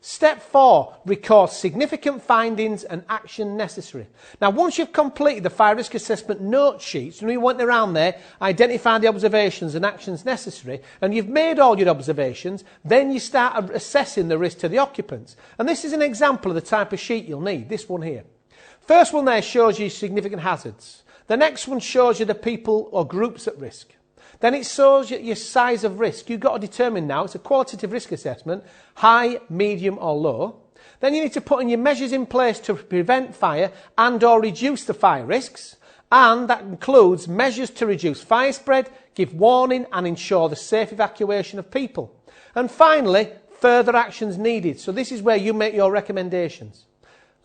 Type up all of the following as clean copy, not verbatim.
Step 4, record significant findings and action necessary. Now, once you've completed the fire risk assessment note sheets, and you went around there, identified the observations and actions necessary, and you've made all your observations, then you start assessing the risk to the occupants. And this is an example of the type of sheet you'll need, this one here. First one there shows you significant hazards. The next one shows you the people or groups at risk. Then it shows you your size of risk. You've got to determine now, it's a qualitative risk assessment, high, medium or low. Then you need to put in your measures in place to prevent fire and or reduce the fire risks. And that includes measures to reduce fire spread, give warning and ensure the safe evacuation of people. And finally, further actions needed. So this is where you make your recommendations.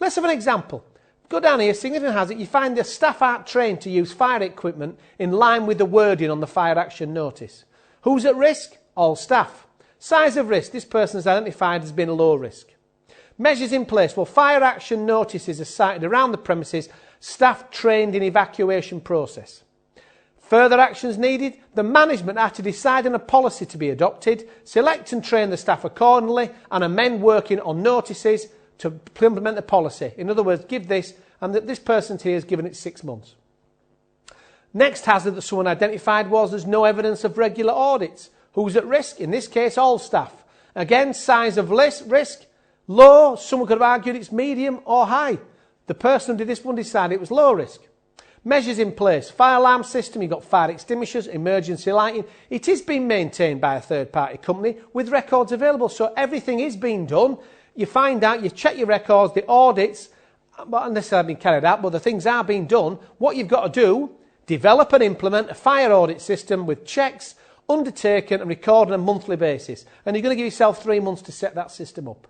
Let's have an example. Go down here, significant hazard, you find the staff aren't trained to use fire equipment in line with the wording on the fire action notice. Who's at risk? All staff. Size of risk, this person is identified as being low risk. Measures in place, well, fire action notices are sited around the premises, staff trained in evacuation process. Further actions needed, the management are to decide on a policy to be adopted, select and train the staff accordingly and amend working on notices to implement the policy. In other words, give this, and this person here has given it 6 months. Next hazard that someone identified was there's no evidence of regular audits. Who's at risk? In this case, all staff. Again, size of risk, low. Someone could have argued it's medium or high. The person who did this one decided it was low risk. Measures in place. Fire alarm system, you've got fire extinguishers, emergency lighting. It is being maintained by a third-party company with records available, so everything is being done. You find out, you check your records, the audits, not necessarily being carried out, but the things are being done. What you've got to do, develop and implement a fire audit system with checks undertaken and recorded on a monthly basis. And you're going to give yourself 3 months to set that system up.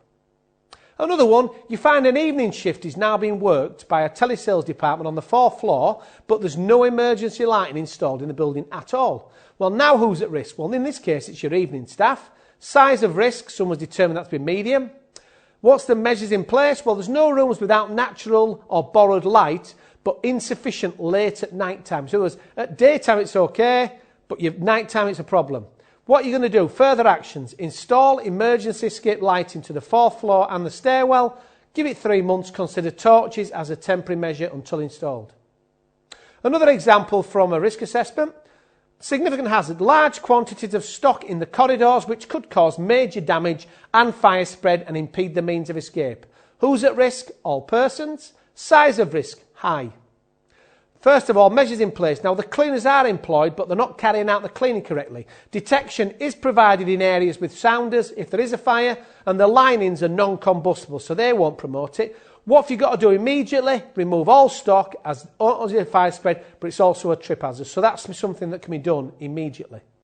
Another one, you find an evening shift is now being worked by a telesales department on the 4th floor, but there's no emergency lighting installed in the building at all. Well, now who's at risk? Well, in this case, it's your evening staff. Size of risk, someone's determined that's been medium. What's the measures in place? Well, there's no rooms without natural or borrowed light, but insufficient late at night time. So at daytime it's okay, but at night time it's a problem. What are you going to do? Further actions. Install emergency escape lighting to the 4th floor and the stairwell. Give it 3 months. Consider torches as a temporary measure until installed. Another example from a risk assessment. Significant hazard, large quantities of stock in the corridors which could cause major damage and fire spread and impede the means of escape. Who's at risk? All persons. Size of risk? High. First of all, measures in place. Now, the cleaners are employed, but they're not carrying out the cleaning correctly. Detection is provided in areas with sounders if there is a fire, and the linings are non-combustible, so they won't promote it. What have you got to do immediately? Remove all stock as a fire spread, but it's also a trip hazard. So that's something that can be done immediately.